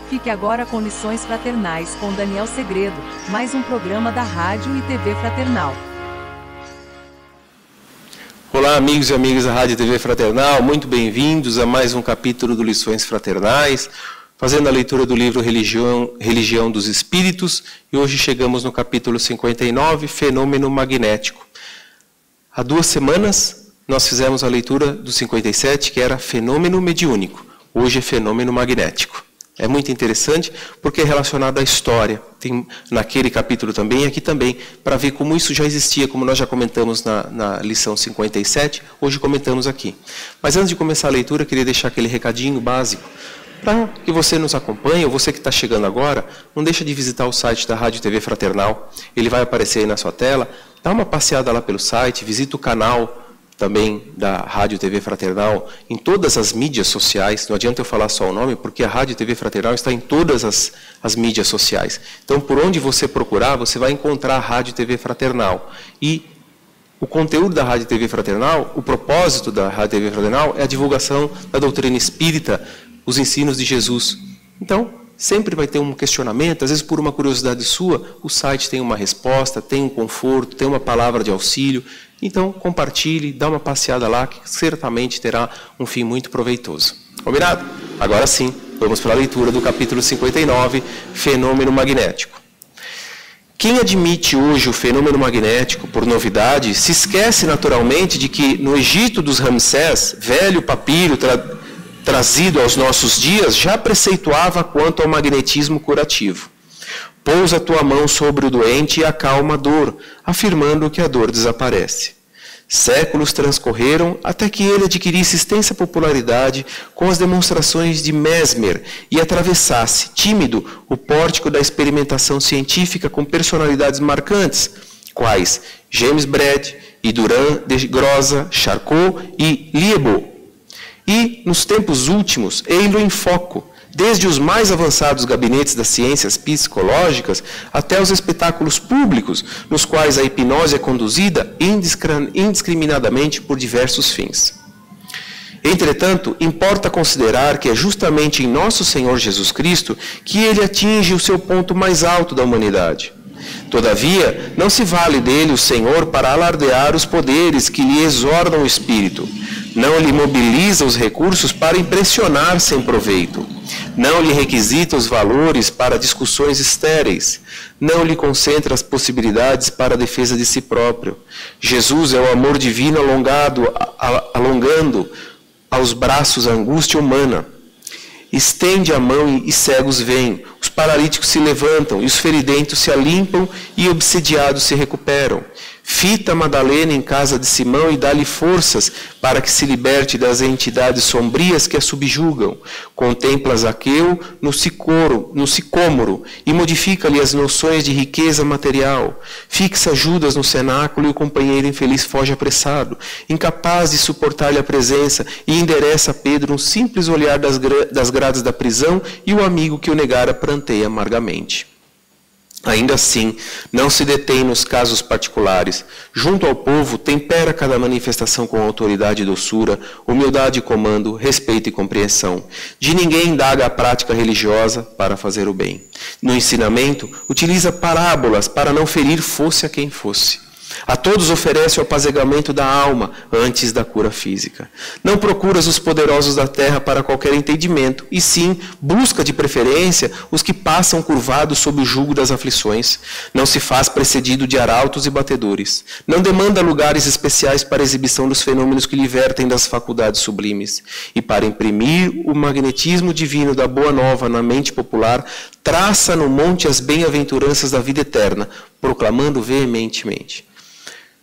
Fique agora com Lições Fraternais com Daniel Segredo, mais um programa da Rádio e TV Fraternal. Olá, amigos e amigas da Rádio e TV Fraternal, muito bem-vindos a mais um capítulo do Lições Fraternais, fazendo a leitura do livro Religião dos Espíritos, e hoje chegamos no capítulo 59, Fenômeno Magnético. Há 2 semanas nós fizemos a leitura do 57, que era Fenômeno Mediúnico. Hoje é Fenômeno Magnético. É muito interessante porque é relacionado à história. Tem naquele capítulo também e aqui também, para ver como isso já existia, como nós já comentamos na lição 57, hoje comentamos aqui. Mas antes de começar a leitura, eu queria deixar aquele recadinho básico. Para que você nos acompanhe, ou você que está chegando agora, não deixa de visitar o site da Rádio TV Fraternal. Ele vai aparecer aí na sua tela. Dá uma passeada lá pelo site, visita o canal também da Rádio TV Fraternal, em todas as mídias sociais. Não adianta eu falar só o nome, porque a Rádio TV Fraternal está em todas as mídias sociais. Então, por onde você procurar, você vai encontrar a Rádio TV Fraternal. E o conteúdo da Rádio TV Fraternal, o propósito da Rádio TV Fraternal é a divulgação da doutrina espírita, os ensinos de Jesus. Então, sempre vai ter um questionamento, às vezes por uma curiosidade sua, o site tem uma resposta, tem um conforto, tem uma palavra de auxílio. Então, compartilhe, dá uma passeada lá, que certamente terá um fim muito proveitoso. Combinado? Agora sim, vamos para a leitura do capítulo 59, Fenômeno Magnético. Quem admite hoje o fenômeno magnético por novidade, se esquece naturalmente de que no Egito dos Ramsés, velho papiro trazido aos nossos dias, já preceituava quanto ao magnetismo curativo. Pousa tua mão sobre o doente e acalma a dor, afirmando que a dor desaparece. Séculos transcorreram até que ele adquirisse extensa popularidade com as demonstrações de Mesmer e atravessasse, tímido, o pórtico da experimentação científica com personalidades marcantes, quais James Braid e Durand de Grossa, Charcot e Liébaud. E, nos tempos últimos, ei-lo em foco, desde os mais avançados gabinetes das ciências psicológicas até os espetáculos públicos, nos quais a hipnose é conduzida indiscriminadamente por diversos fins. Entretanto, importa considerar que é justamente em nosso Senhor Jesus Cristo que ele atinge o seu ponto mais alto da humanidade. Todavia, não se vale dele o Senhor para alardear os poderes que lhe exornam o espírito. Não lhe mobiliza os recursos para impressionar sem proveito. Não lhe requisita os valores para discussões estéreis. Não lhe concentra as possibilidades para a defesa de si próprio. Jesus é o amor divino alongando aos braços a angústia humana. Estende a mão e cegos vêm, os paralíticos se levantam, e os feridentos se alimpam, e obsediados se recuperam. Fita Madalena em casa de Simão e dá-lhe forças para que se liberte das entidades sombrias que a subjugam. Contempla Zaqueu no sicômoro e modifica-lhe as noções de riqueza material. Fixa Judas no cenáculo e o companheiro infeliz foge apressado, incapaz de suportar-lhe a presença, e endereça a Pedro um simples olhar das grades da prisão, e o amigo que o negara pranteia amargamente. Ainda assim, não se detém nos casos particulares. Junto ao povo, tempera cada manifestação com autoridade e doçura, humildade e comando, respeito e compreensão. De ninguém indaga a prática religiosa para fazer o bem. No ensinamento, utiliza parábolas para não ferir fosse a quem fosse. A todos oferece o apazegamento da alma antes da cura física. Não procuras os poderosos da terra para qualquer entendimento, e sim busca de preferência os que passam curvados sob o jugo das aflições. Não se faz precedido de arautos e batedores. Não demanda lugares especiais para a exibição dos fenômenos que libertem das faculdades sublimes. E para imprimir o magnetismo divino da boa nova na mente popular, traça no monte as bem-aventuranças da vida eterna, proclamando veementemente: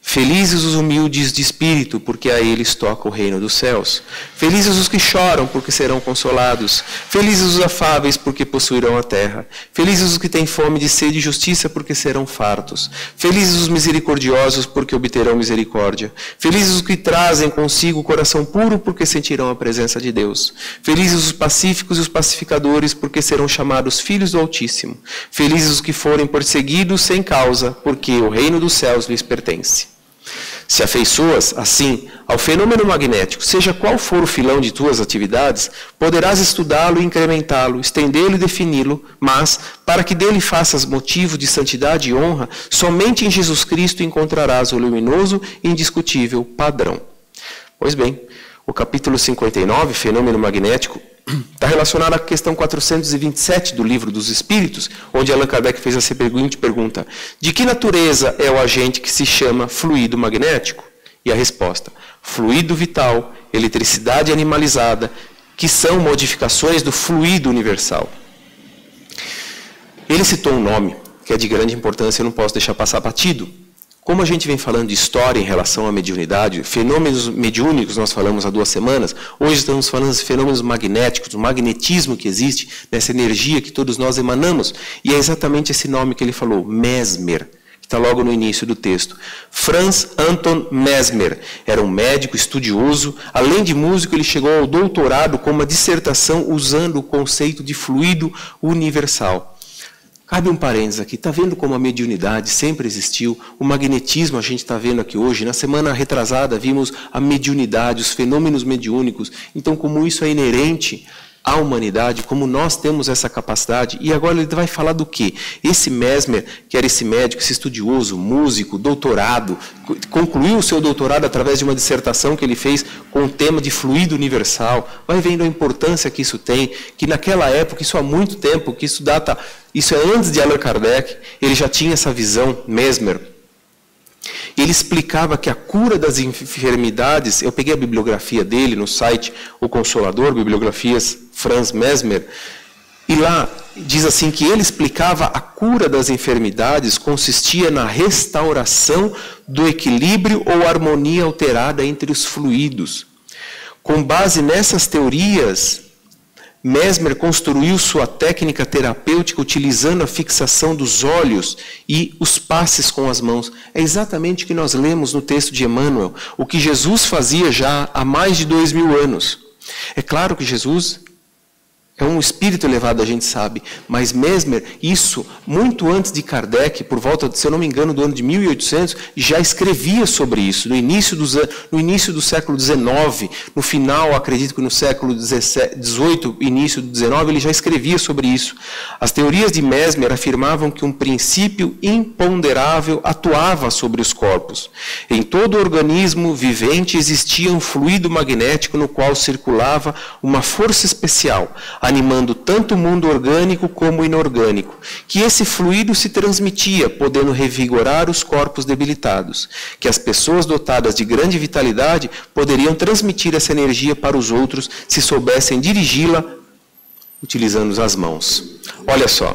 felizes os humildes de espírito, porque a eles toca o reino dos céus. Felizes os que choram, porque serão consolados. Felizes os afáveis, porque possuirão a terra. Felizes os que têm fome de sede e justiça, porque serão fartos. Felizes os misericordiosos, porque obterão misericórdia. Felizes os que trazem consigo o coração puro, porque sentirão a presença de Deus. Felizes os pacíficos e os pacificadores, porque serão chamados filhos do Altíssimo. Felizes os que forem perseguidos sem causa, porque o reino dos céus lhes pertence. Se afeiçoas, assim, ao fenômeno magnético, seja qual for o filão de tuas atividades, poderás estudá-lo e incrementá-lo, estendê-lo e defini-lo, mas, para que dele faças motivo de santidade e honra, somente em Jesus Cristo encontrarás o luminoso e indiscutível padrão. Pois bem, o capítulo 59, Fenômeno Magnético, está relacionado à questão 427 do Livro dos Espíritos, onde Allan Kardec fez a seguinte pergunta: de que natureza é o agente que se chama fluido magnético? E a resposta: fluido vital, eletricidade animalizada, que são modificações do fluido universal. Ele citou um nome que é de grande importância, eu não posso deixar passar batido. Como a gente vem falando de história em relação à mediunidade, fenômenos mediúnicos nós falamos há 2 semanas, hoje estamos falando de fenômenos magnéticos, do magnetismo que existe, dessa energia que todos nós emanamos, e é exatamente esse nome que ele falou, Mesmer, que está logo no início do texto. Franz Anton Mesmer era um médico estudioso, além de músico, ele chegou ao doutorado com uma dissertação usando o conceito de fluido universal. Cabe um parênteses aqui, está vendo como a mediunidade sempre existiu, o magnetismo a gente está vendo aqui hoje, na semana retrasada vimos a mediunidade, os fenômenos mediúnicos, então como isso é inerente à humanidade, como nós temos essa capacidade, e agora ele vai falar do quê? Esse Mesmer, que era esse médico, esse estudioso, músico, doutorado, concluiu o seu doutorado através de uma dissertação que ele fez com o tema de fluido universal, vai vendo a importância que isso tem, que naquela época, isso há muito tempo, que isso data, isso é antes de Allan Kardec, ele já tinha essa visão, Mesmer. Ele explicava que a cura das enfermidades, eu peguei a bibliografia dele no site O Consolador, bibliografias Franz Mesmer, e lá diz assim que ele explicava a cura das enfermidades consistia na restauração do equilíbrio ou harmonia alterada entre os fluidos. Com base nessas teorias, Mesmer construiu sua técnica terapêutica utilizando a fixação dos olhos e os passes com as mãos. É exatamente o que nós lemos no texto de Emmanuel, o que Jesus fazia já há mais de 2000 anos. É claro que Jesus é um espírito elevado, a gente sabe, mas Mesmer, isso muito antes de Kardec, por volta, se eu não me engano, do ano de 1800, já escrevia sobre isso, no início do século XIX, no final, acredito que no século XVIII, início do XIX, ele já escrevia sobre isso. As teorias de Mesmer afirmavam que um princípio imponderável atuava sobre os corpos. Em todo o organismo vivente existia um fluido magnético no qual circulava uma força especial, animando tanto o mundo orgânico como o inorgânico, que esse fluido se transmitia, podendo revigorar os corpos debilitados, que as pessoas dotadas de grande vitalidade poderiam transmitir essa energia para os outros se soubessem dirigi-la utilizando as mãos. Olha só,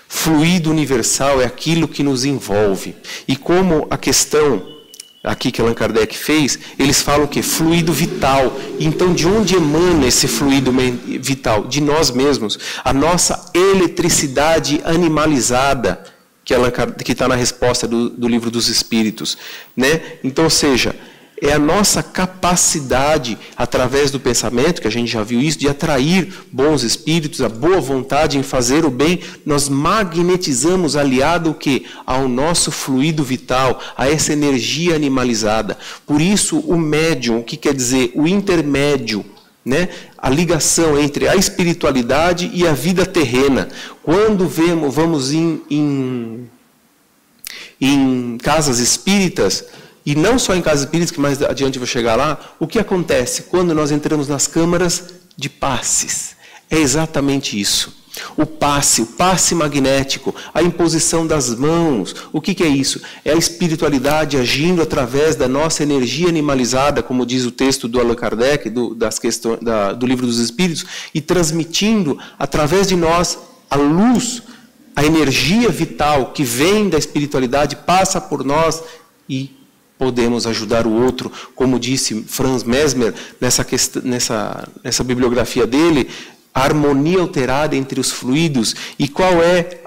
fluido universal é aquilo que nos envolve, e como a questão aqui que Allan Kardec fez, eles falam que fluido vital. Então, de onde emana esse fluido vital? De nós mesmos. A nossa eletricidade animalizada, que está na resposta do Livro dos Espíritos, né? Então, ou seja, é a nossa capacidade, através do pensamento, que a gente já viu isso, de atrair bons espíritos, a boa vontade em fazer o bem, nós magnetizamos, aliado o quê? Ao nosso fluido vital, a essa energia animalizada. Por isso, o médium, o que quer dizer? O intermédio, né? A ligação entre a espiritualidade e a vida terrena. Quando vamos em casas espíritas, e não só em casas espíritas, que mais adiante eu vou chegar lá, o que acontece quando nós entramos nas câmaras de passes? É exatamente isso. O passe magnético, a imposição das mãos, o que é isso? É a espiritualidade agindo através da nossa energia animalizada, como diz o texto do Allan Kardec, do Livro dos Espíritos, e transmitindo através de nós a luz, a energia vital que vem da espiritualidade, passa por nós e podemos ajudar o outro, como disse Franz Mesmer nessa bibliografia dele, a harmonia alterada entre os fluidos. E qual é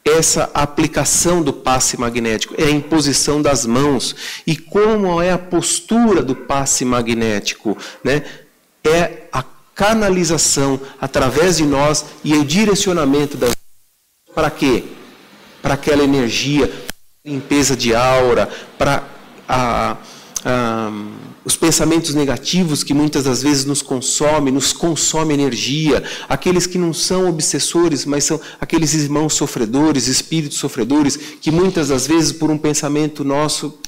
essa aplicação do passe magnético? É a imposição das mãos. E como é a postura do passe magnético, né? É a canalização através de nós e o direcionamento das mãos. Para quê? Para aquela energia, limpeza de aura, para os pensamentos negativos que muitas das vezes nos consome energia, aqueles que não são obsessores, mas são aqueles irmãos sofredores, espíritos sofredores, que muitas das vezes por um pensamento nosso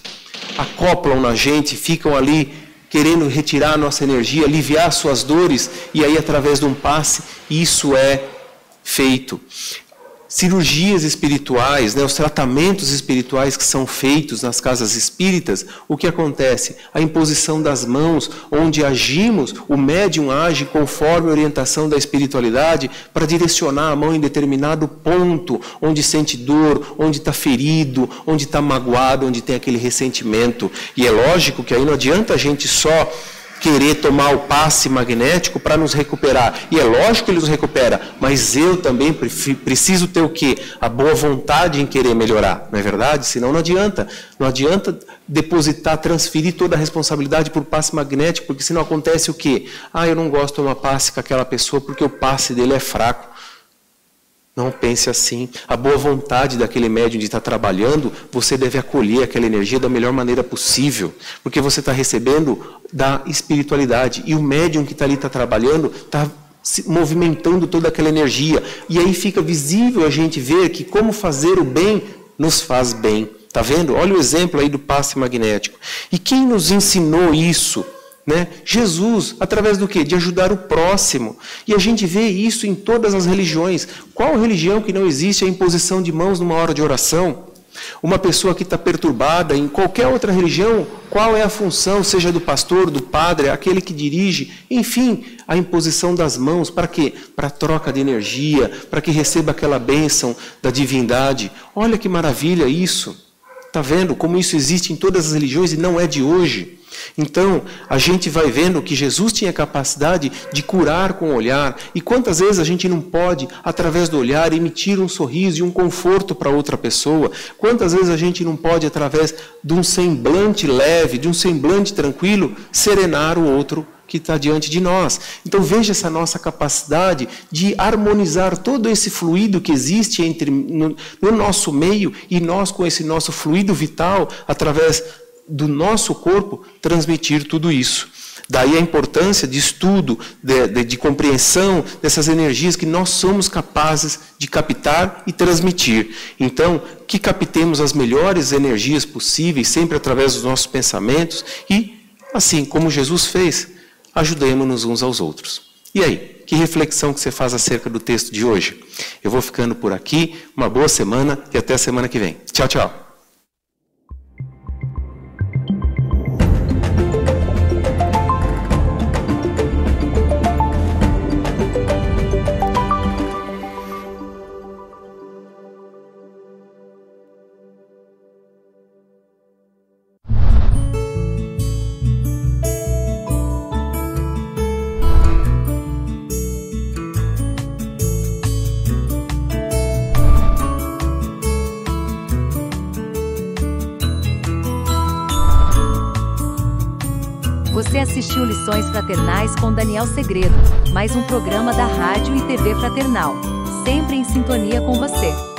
acoplam na gente, ficam ali querendo retirar a nossa energia, aliviar suas dores, e aí através de um passe, isso é feito. Cirurgias espirituais, os tratamentos espirituais que são feitos nas casas espíritas, o que acontece? A imposição das mãos, onde agimos, o médium age conforme a orientação da espiritualidade para direcionar a mão em determinado ponto, onde sente dor, onde está ferido, onde está magoado, onde tem aquele ressentimento. E é lógico que aí não adianta a gente só querer tomar o passe magnético para nos recuperar. E é lógico que ele nos recupera, mas eu também preciso ter o quê? A boa vontade em querer melhorar, não é verdade? Senão não adianta. Não adianta depositar, transferir toda a responsabilidade por passe magnético, porque senão acontece o quê? Eu não gosto de tomar passe com aquela pessoa porque o passe dele é fraco. Não pense assim. A boa vontade daquele médium de estar trabalhando, você deve acolher aquela energia da melhor maneira possível, porque você está recebendo da espiritualidade. E o médium que está ali, está trabalhando, está movimentando toda aquela energia. E aí fica visível a gente ver que como fazer o bem nos faz bem. Está vendo? Olha o exemplo aí do passe magnético. E quem nos ensinou isso? Jesus, através do quê? De ajudar o próximo. E a gente vê isso em todas as religiões. Qual religião que não existe a imposição de mãos numa hora de oração? Uma pessoa que está perturbada em qualquer outra religião, qual é a função, seja do pastor, do padre, aquele que dirige, enfim, a imposição das mãos, para quê? Para troca de energia, para que receba aquela bênção da divindade. Olha que maravilha isso. Está vendo como isso existe em todas as religiões e não é de hoje? Então, a gente vai vendo que Jesus tinha capacidade de curar com o olhar. E quantas vezes a gente não pode, através do olhar, emitir um sorriso e um conforto para outra pessoa? Quantas vezes a gente não pode, através de um semblante leve, de um semblante tranquilo, serenar o outro que está diante de nós? Então veja essa nossa capacidade de harmonizar todo esse fluido que existe no nosso meio, e nós com esse nosso fluido vital, através do nosso corpo, transmitir tudo isso. Daí a importância de estudo, de compreensão dessas energias que nós somos capazes de captar e transmitir. Então, que captemos as melhores energias possíveis, sempre através dos nossos pensamentos, e, assim como Jesus fez, ajudemos-nos uns aos outros. E aí, que reflexão que você faz acerca do texto de hoje? Eu vou ficando por aqui, uma boa semana e até a semana que vem. Tchau, tchau. Você assistiu Lições Fraternais com Daniel Segredo, mais um programa da Rádio e TV Fraternal, sempre em sintonia com você.